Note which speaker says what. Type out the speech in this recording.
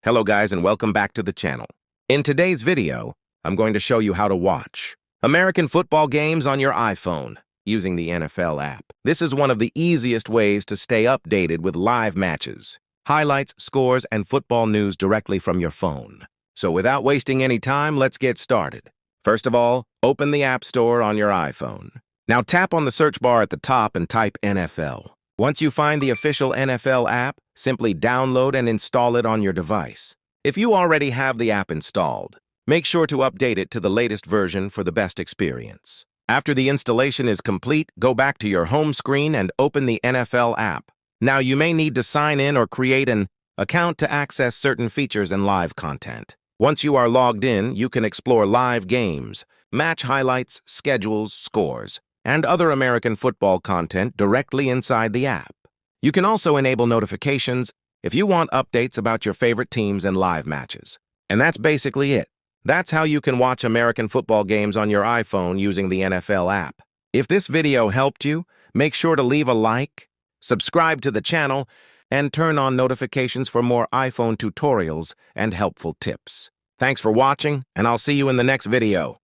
Speaker 1: Hello guys and welcome back to the channel. In today's video, I'm going to show you how to watch American football games on your iPhone using the NFL app. This is one of the easiest ways to stay updated with live matches, highlights, scores, and football news directly from your phone. So without wasting any time, let's get started. First of all, open the App Store on your iPhone. Now tap on the search bar at the top and type NFL. Once you find the official NFL app, simply download and install it on your device. If you already have the app installed, make sure to update it to the latest version for the best experience. After the installation is complete, go back to your home screen and open the NFL app. Now you may need to sign in or create an account to access certain features and live content. Once you are logged in, you can explore live games, match highlights, schedules, scores, and other American football content directly inside the app. You can also enable notifications if you want updates about your favorite teams and live matches. And that's basically it. That's how you can watch American football games on your iPhone using the NFL app. If this video helped you, make sure to leave a like, subscribe to the channel, and turn on notifications for more iPhone tutorials and helpful tips. Thanks for watching, and I'll see you in the next video.